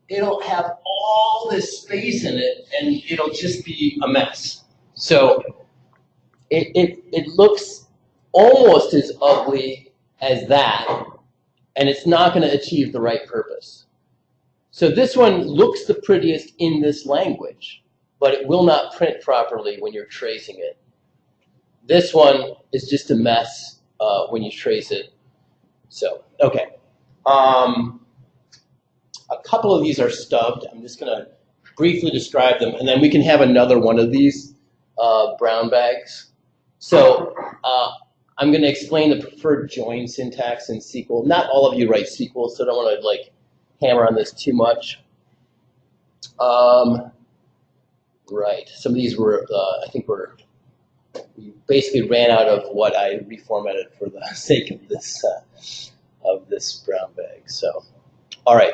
it'll have all this space in it, and it'll just be a mess. So it looks almost as ugly as that, and it's not going to achieve the right purpose. So this one looks the prettiest in this language, but it will not print properly when you're tracing it. This one is just a mess when you trace it. So, okay. A couple of these are stubbed. I'm just going to briefly describe them, and then we can have another one of these brown bags. So I'm going to explain the preferred join syntax in SQL. Not all of you write SQL, so I don't want to like hammer on this too much. Right. Some of these were, I think we basically ran out of what I reformatted for the sake of this brown bag. So, all right.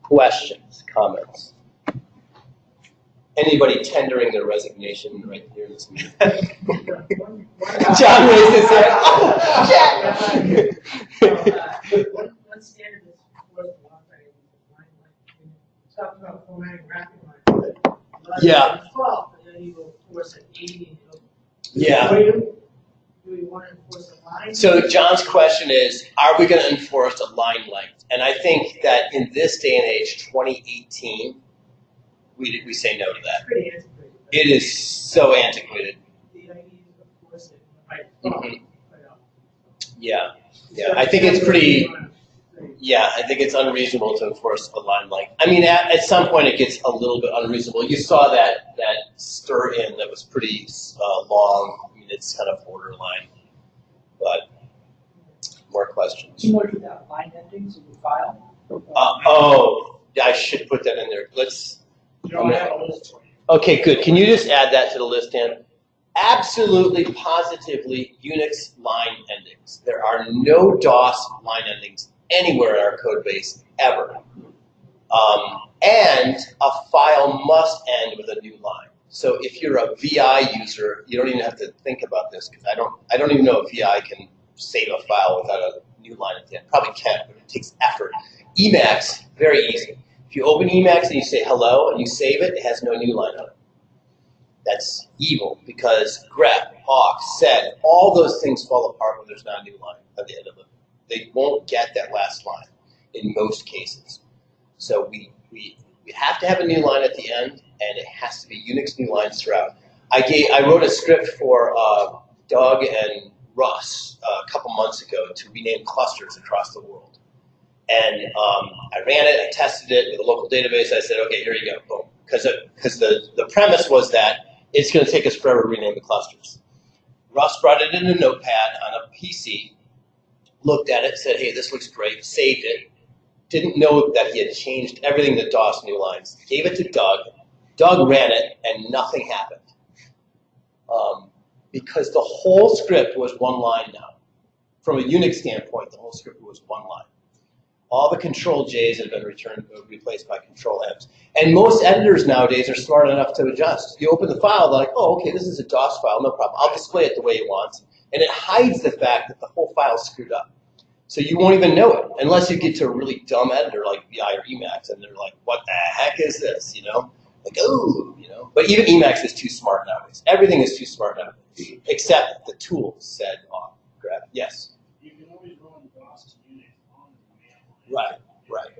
Questions, comments? Anybody tendering their resignation right here in this meeting? John raised his hand. Oh, Jack! One standard is was the one that talk about formatting rapid line. Yeah. 12, and then you will force an 80. Yeah. Do we want to enforce a line? So John's question is, are we going to enforce a line length? And I think that in this day and age, 2018, we say no to that. Pretty antiquated. It is so antiquated. The idea is of course it right. Mhm. Yeah. Yeah. I think it's pretty. Yeah, I think it's unreasonable to enforce a line length. I mean, at some point it gets a little bit unreasonable. You saw that stir in that was pretty long. I mean, it's kind of borderline. But more questions. Similar to that line endings in the file. Oh, yeah, I should put that in there. Let's. You don't have a list for you. Okay, good. Can you just add that to the list, Dan? Absolutely, positively, Unix line endings. There are no DOS line endings anywhere in our code base ever. And a file must end with a new line. So if you're a VI user, you don't even have to think about this because I don't even know if VI can save a file without a new line at the end. Probably can, but it takes effort. Emacs, very easy. If you open Emacs and you say hello and you save it, it has no new line on it. That's evil because grep, awk, sed, all those things fall apart when there's not a new line at the end of it. They won't get that last line in most cases. So we have to have a new line at the end, and it has to be Unix new lines throughout. I wrote a script for Doug and Russ a couple months ago to rename clusters across the world. And I ran it, I tested it with a local database. I said, okay, here you go, boom. Because the premise was that it's going to take us forever to rename the clusters. Russ brought it in a notepad on a PC, looked at it, said, hey, this looks great, saved it. Didn't know that he had changed everything to DOS new lines. Gave it to Doug. Doug ran it, and nothing happened. Because the whole script was one line now. From a Unix standpoint, the whole script was one line. All the control J's have been replaced by control M's. And most editors nowadays are smart enough to adjust. You open the file, they're like, oh, okay, this is a DOS file, no problem. I'll display it the way you want. And it hides the fact that the whole file is screwed up. So you won't even know it, unless you get to a really dumb editor like VI or Emacs, and they're like, what the heck is this, you know? Like, oh, you know? But even Emacs is too smart nowadays. Everything is too smart nowadays, except the tools said on grab. Yes? You can always run DOS to Unix on the command Right, line. right.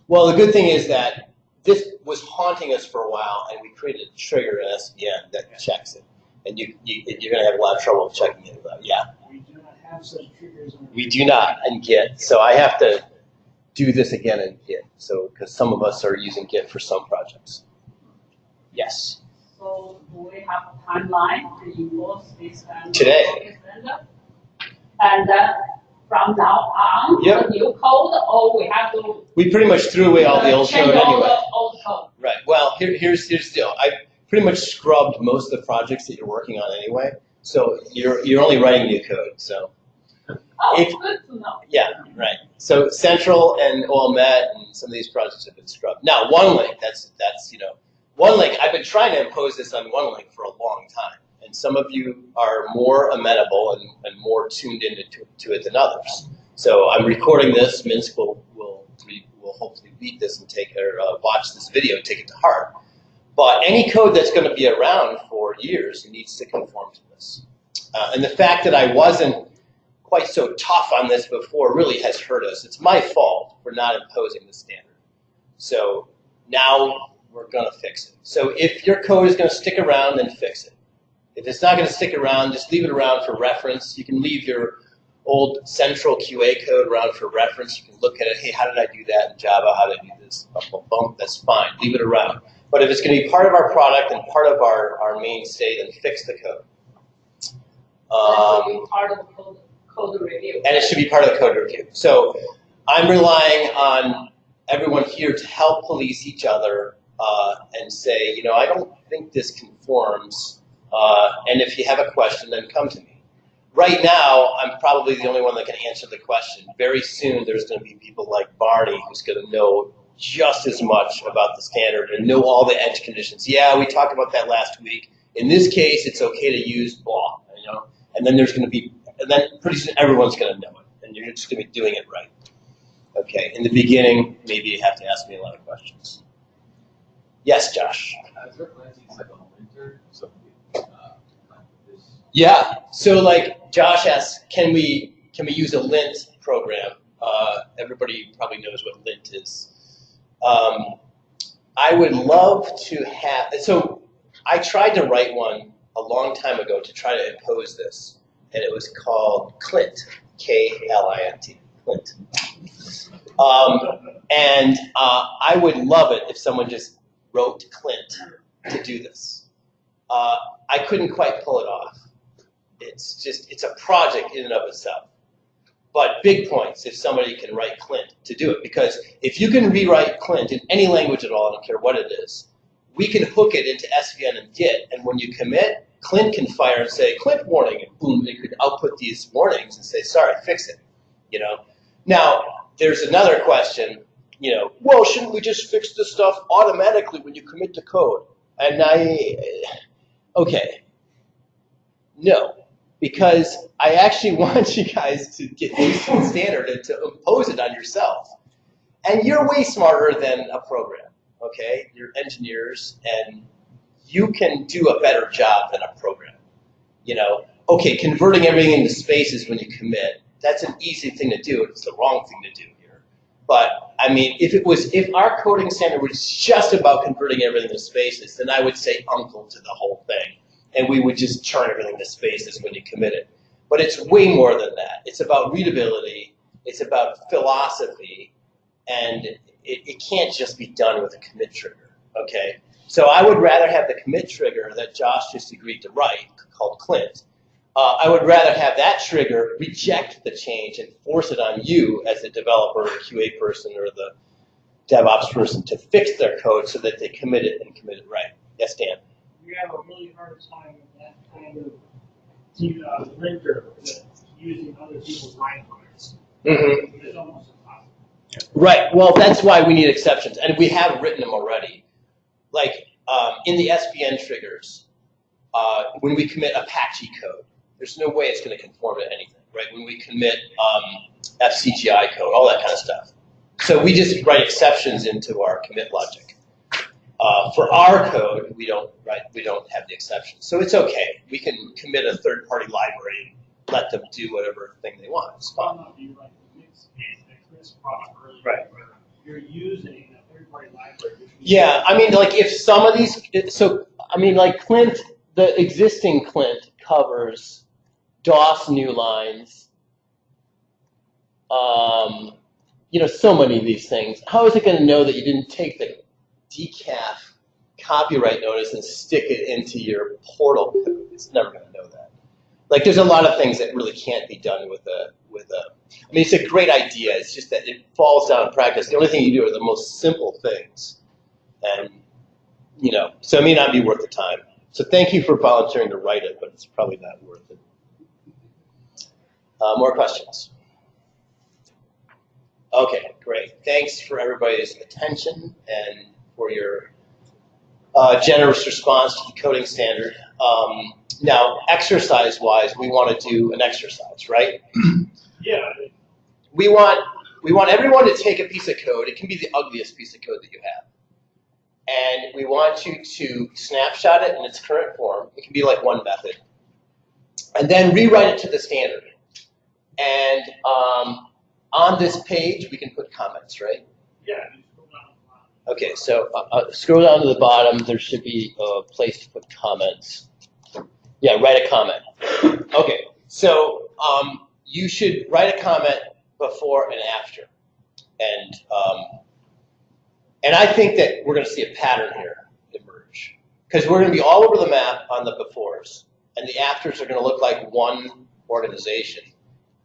Well, the good thing is that this was haunting us for a while, and we created a trigger in SVN that checks it. And you're going to have a lot of trouble checking it. Yeah. We do not have such triggers on. We do not in Git. So I have to do this again in Git. So because some of us are using Git for some projects. Yes. So do we have a timeline to enforce this kind of Today. standard? And then from now on, Yep. the new code, or we have to We pretty much threw away all the old change code all anyway. the old code. Right. Well, here's the deal. I pretty much scrubbed most of the projects that you're working on anyway. So you're only writing new code. So Oh, If- good to know. Yeah, right. So Central and OLMet and some of these projects have been scrubbed. Now, OneLink, that's OneLink. I've been trying to impose this on OneLink for a long time, and some of you are more amenable and more tuned into to it than others. So I'm recording this. Minsk will hopefully read this and watch this video and take it to heart. But any code that's going to be around for years needs to conform to this. And the fact that I wasn't quite so tough on this before really has hurt us. It's my fault for not imposing the standard. So now we're going to fix it. So if your code is going to stick around, then fix it. If it's not going to stick around, just leave it around for reference. You can leave your old central QA code around for reference. You can look at it. Hey, how did I do that in Java? How did I do this? Bum, bum, bum. That's fine. Leave it around. But if it's going to be part of our product and part of our mainstay, then fix the code. That will be part of the code review. And it should be part of the code review. So I'm relying on everyone here to help police each other and say, you know, I don't think this conforms. And if you have a question, then come to me. Right now, I'm probably the only one that can answer the question. Very soon, there's going to be people like Barney who's going to know just as much about the standard and know all the edge conditions. Yeah, we talked about that last week. In this case, it's okay to use blah, you know. And then there's going to be, and then pretty soon everyone's going to know it, and you're just going to be doing it right. Okay. In the beginning, maybe you have to ask me a lot of questions. Yes, Josh. Is there plans to use like a linter? So, Yeah. So like Josh asks, can we use a lint program? Everybody probably knows what lint is. I would love to have. So I tried to write one a long time ago to try to impose this, and it was called Clint, K-L-I-N-T, Clint. And I would love it if someone just wrote Clint to do this. I couldn't quite pull it off. It's a project in and of itself. But big points if somebody can write Clint to do it. Because if you can rewrite Clint in any language at all, I don't care what it is, we can hook it into SVN and Git. And when you commit, Clint can fire and say, Clint warning, and boom, it could output these warnings and say, sorry, fix it. You know. Now, there's another question, you know, well, shouldn't we just fix this stuff automatically when you commit to code? And okay, no. Because I actually want you guys to get used to the standard and to impose it on yourself. And you're way smarter than a program, okay? You're engineers, and you can do a better job than a program. You know, okay, converting everything into spaces when you commit, that's an easy thing to do. It's the wrong thing to do here. But, I mean, if our coding standard was just about converting everything to spaces, then I would say uncle to the whole thing. And we would just churn everything to spaces when you commit it. But it's way more than that. It's about readability. It's about philosophy. And it can't just be done with a commit trigger, okay? So I would rather have the commit trigger that Josh just agreed to write, called Clint. I would rather have that trigger reject the change and force it on you as the developer or QA person or the DevOps person to fix their code so that they commit it and commit it right. Yes, Dan? We have a really hard time with that kind of linter using other people's libraries. Mm-hmm. It's almost impossible. Right. Well, that's why we need exceptions, and we have written them already. Like in the SVN triggers, when we commit Apache code, there's no way it's going to conform to anything, right? When we commit FCGI code, all that kind of stuff. So we just write exceptions into our commit logic. For our code, we don't have the exceptions, so it's okay. We can commit a third-party library and let them do whatever thing they want. It's fine. Like the mix case that Chris brought up earlier, Right. where you're using a third-party library. Which Yeah, I mean, like if some of these, so I mean, like Clint, the existing Clint covers DOS new lines. You know, so many of these things. How is it going to know that you didn't take the DEKAF copyright notice and stick it into your portal code? It's never going to know that. Like, there's a lot of things that really can't be done with a. I mean, it's a great idea. It's just that it falls down in practice. The only thing you do are the most simple things, and you know, so it may not be worth the time. So thank you for volunteering to write it, but it's probably not worth it. More questions? Okay, great. Thanks for everybody's attention and for your generous response to the coding standard. Now, exercise-wise, we want to do an exercise, right? Yeah. We want everyone to take a piece of code. It can be the ugliest piece of code that you have. And we want you to snapshot it in its current form. It can be like one method. And then rewrite it to the standard. And on this page, we can put comments, right? Yeah. Okay, so scroll down to the bottom. There should be a place to put comments. Yeah, write a comment. Okay, so you should write a comment before and after. And I think that we're going to see a pattern here emerge. Because we're going to be all over the map on the befores. And the afters are going to look like one organization.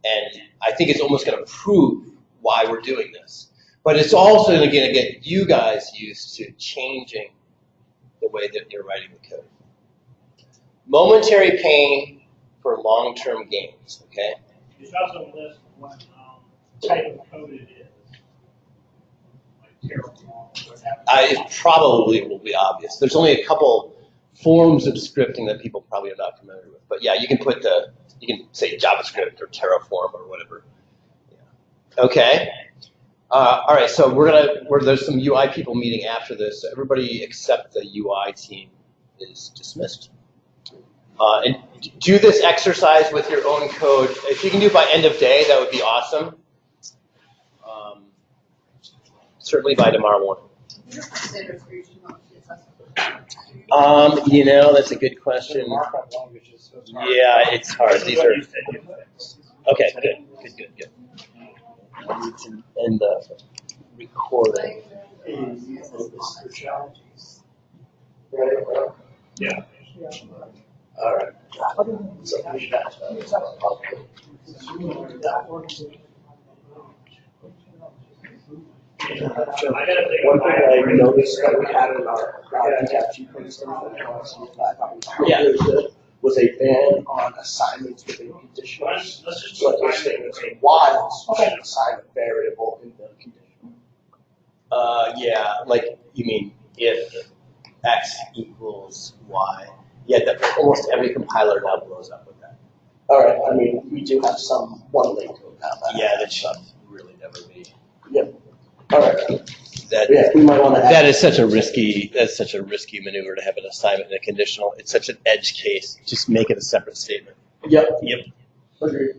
And I think it's almost going to prove why we're doing this. But it's also going to get you guys used to changing the way that you're writing the code. Momentary pain for long-term gains, okay? You should also list what type of code it is. Like Terraform or whatever. It probably will be obvious. There's only a couple forms of scripting that people probably are not familiar with. But yeah, you can put you can say JavaScript or Terraform or whatever. Yeah. Okay. All right, so there's some UI people meeting after this. So everybody except the UI team is dismissed. And do this exercise with your own code. If you can do it by end of day, that would be awesome. Certainly by tomorrow morning. That's a good question. Yeah, it's hard. These are okay. Good. And the recording. Yeah. All right. So we got one thing I noticed that we had in our DEKAF 2.7 Yeah. was a ban on assignments within conditionals. Let's just So those statements are while you should assign a variable in the conditional. Yeah, like you mean if X equals Y. Yeah, almost every compiler now blows up with that. All right. I mean, we do have some one-lane code now. Yeah, that stuff really never be. Yep. All right. That we might want to. That's such a risky maneuver to have an assignment in a conditional. It's such an edge case. Just make it a separate statement. Yep. Yep. Agreed.